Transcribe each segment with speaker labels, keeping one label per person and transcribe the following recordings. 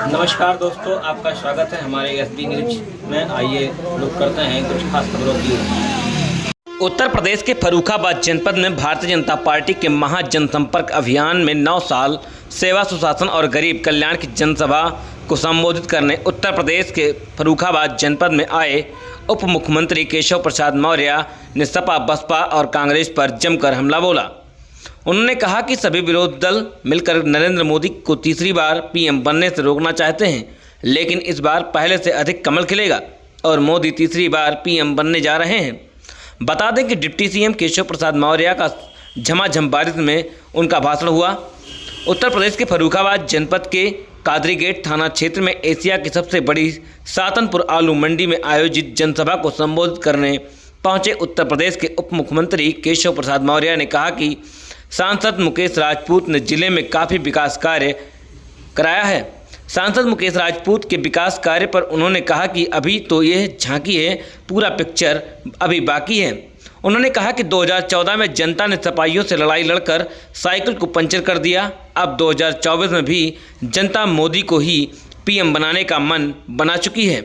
Speaker 1: नमस्कार दोस्तों, आपका स्वागत है हमारे एसबी न्यूज में। आइए लोग करते हैं कुछ खास खबरों की। उत्तर प्रदेश के फर्रुखाबाद जनपद में भारतीय जनता पार्टी के महा जनसंपर्क अभियान में 9 साल सेवा, सुशासन और गरीब कल्याण की जनसभा को संबोधित करने उत्तर प्रदेश के फर्रुखाबाद जनपद में आए उप मुख्यमंत्री केशव प्रसाद मौर्य ने सपा, बसपा और कांग्रेस पर जमकर हमला बोला। उन्होंने कहा कि सभी विरोधी दल मिलकर नरेंद्र मोदी को तीसरी बार पीएम बनने से रोकना चाहते हैं, लेकिन इस बार पहले से अधिक कमल खिलेगा और मोदी तीसरी बार पीएम बनने जा रहे हैं। बता दें कि डिप्टी सीएम केशव प्रसाद मौर्य का झमाझम बारिश में उनका भाषण हुआ। उत्तर प्रदेश के फर्रुखाबाद जनपद के कादरीगेट थाना क्षेत्र में एशिया की सबसे बड़ी सातनपुर आलू मंडी में आयोजित जनसभा को संबोधित करने पहुंचे उत्तर प्रदेश के उप मुख्यमंत्री केशव प्रसाद मौर्य ने कहा कि सांसद मुकेश राजपूत ने जिले में काफ़ी विकास कार्य कराया है। सांसद मुकेश राजपूत के विकास कार्य पर उन्होंने कहा कि अभी तो यह झांकी है, पूरा पिक्चर अभी बाकी है। उन्होंने कहा कि 2014 में जनता ने सपाइयों से लड़ाई लड़कर साइकिल को पंचर कर दिया। अब 2024 में भी जनता मोदी को ही पीएम बनाने का मन बना चुकी है।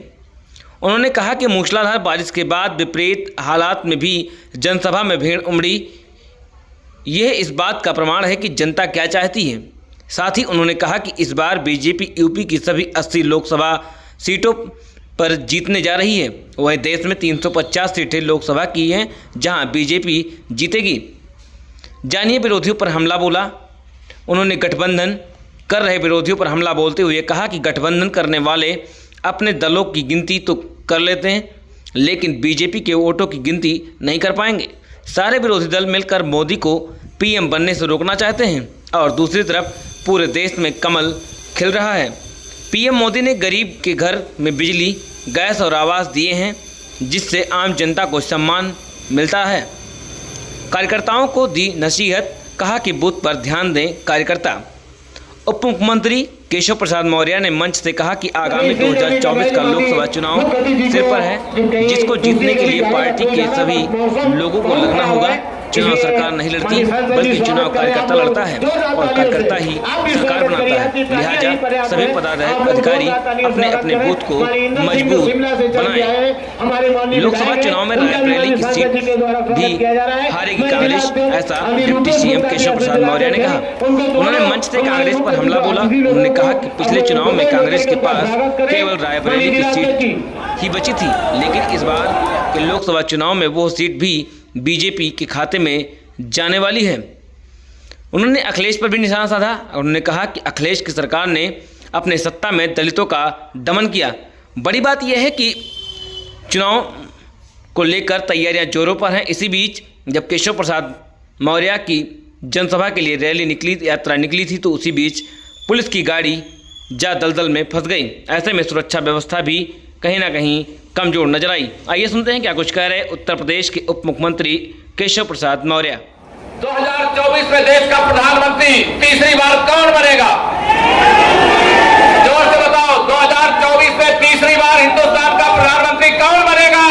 Speaker 1: उन्होंने कहा कि मूसलाधार बारिश के बाद विपरीत हालात में भी जनसभा में भीड़ उमड़ी। यह इस बात का प्रमाण है कि जनता क्या चाहती है। साथ ही उन्होंने कहा कि इस बार बीजेपी यूपी की सभी 80 लोकसभा सीटों पर जीतने जा रही है। वहीं देश में 350 सीटें लोकसभा की हैं जहां बीजेपी जीतेगी। जानिए विरोधियों पर हमला बोला। उन्होंने गठबंधन कर रहे विरोधियों पर हमला बोलते हुए कहा कि गठबंधन करने वाले अपने दलों की गिनती तो कर लेते हैं, लेकिन बीजेपी के वोटों की गिनती नहीं कर पाएंगे। सारे विरोधी दल मिलकर मोदी को पीएम बनने से रोकना चाहते हैं और दूसरी तरफ पूरे देश में कमल खिल रहा है। पीएम मोदी ने गरीब के घर में बिजली, गैस और आवास दिए हैं, जिससे आम जनता को सम्मान मिलता है। कार्यकर्ताओं को दी नसीहत, कहा कि बूथ पर ध्यान दें कार्यकर्ता। उप मुख्यमंत्री केशव प्रसाद मौर्य ने मंच से कहा कि आगामी 2024 का लोकसभा चुनाव सिर पर है, जिसको जीतने के लिए पार्टी के सभी लोगों को लगना होगा। चुनाव सरकार नहीं लड़ती, बल्कि चुनाव कार्यकर्ता लड़ता है और कार्यकर्ता ही सरकार बनाता है। लिहाजा सभी पदाधिकारी अपने अपने बूथ को मजबूत बनाएं। लोकसभा चुनाव में रायबरेली की सीट भी हारेगी कांग्रेस, ऐसा डिप्टी सीएम केशव प्रसाद मौर्य ने कहा। उन्होंने मंच से कांग्रेस पर हमला बोला। उन्होंने कहा कि पिछले चुनाव में कांग्रेस के पास केवल रायबरेली की सीट ही बची थी, लेकिन इस बार के लोकसभा चुनाव में वो सीट भी बीजेपी के खाते में जाने वाली है। उन्होंने अखिलेश पर भी निशाना साधा और उन्होंने कहा कि अखिलेश की सरकार ने अपने सत्ता में दलितों का दमन किया। बड़ी बात यह है कि चुनाव को लेकर तैयारियां जोरों पर हैं। इसी बीच जब केशव प्रसाद मौर्य की जनसभा के लिए यात्रा निकली थी, तो उसी बीच पुलिस की गाड़ी दलदल में फंस गई। ऐसे में सुरक्षा व्यवस्था भी कहीं ना कहीं कमजोर नजर आई। आइए सुनते हैं क्या कुछ कह रहे उत्तर प्रदेश के उप मुख्यमंत्री केशव प्रसाद मौर्य।
Speaker 2: 2024 में देश का प्रधानमंत्री तीसरी बार कौन बनेगा? जोर से बताओ, 2024 में तीसरी बार हिंदुस्तान का प्रधानमंत्री कौन बनेगा?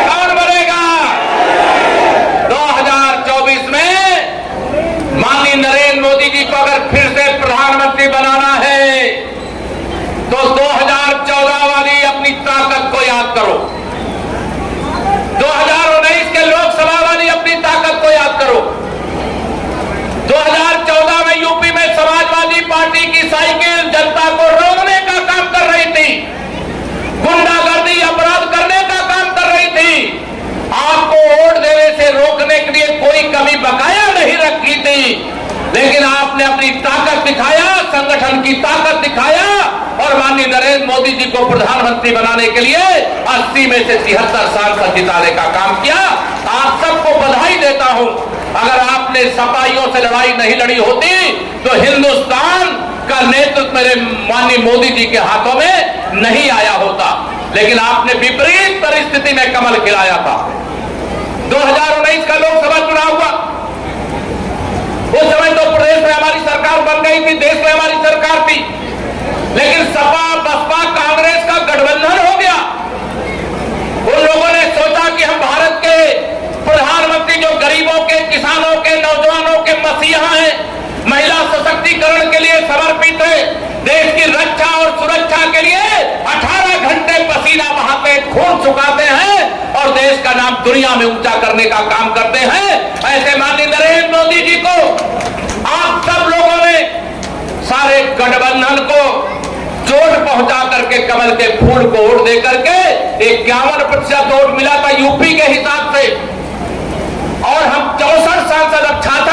Speaker 2: कौन बनेगा? 2024 में माननीय नरेंद्र मोदी जी को अगर फिर से प्रधानमंत्री बनाना है तो 2014 वाली अपनी ताकत को याद करो, 2019 के लोकसभा वाली अपनी ताकत को याद करो। 2014 में यूपी में समाजवादी पार्टी की साइकिल जनता को रोकने का काम कर रही थी, गुंडागर्दी, अपराध करने का काम कर रही थी। आपको वोट देने से रोकने के लिए कोई कमी बकाया नहीं रखी थी, लेकिन आपने अपनी ताकत दिखाया, संगठन की ताकत दिखाया और माननीय नरेंद्र मोदी जी को प्रधानमंत्री बनाने के लिए 80 में से 73 सांसद जिताने का काम किया। आप सबको बधाई देता हूं। अगर आपने सपाइयों से लड़ाई नहीं लड़ी होती तो हिंदुस्तान का नेतृत्व मेरे माननीय मोदी जी के हाथों में नहीं आया होता, लेकिन आपने विपरीत परिस्थिति में कमल खिलाया था। 2019 का लोकसभा चुनाव हुआ, उस समय तो प्रदेश में हमारी सरकार बन गई थी, देश में हमारी सरकार थी, लेकिन सपा, बसपा, कांग्रेस का गठबंधन हो गया। उन लोगों ने सोचा कि हम भारत के प्रधानमंत्री जो गरीबों के, किसानों के, नौजवानों के मसीहा हैं, महिला सशक्तिकरण के लिए समर्पित है, देश की देश का नाम दुनिया में ऊंचा करने का काम करते हैं। ऐसे माननीय नरेंद्र मोदी जी को आप सब लोगों ने सारे गठबंधन को चोट पहुंचा करके कमल के फूल को वोट दे करके 51% वोट मिला था यूपी के हिसाब से, और हम 64 सांसद अब छात्र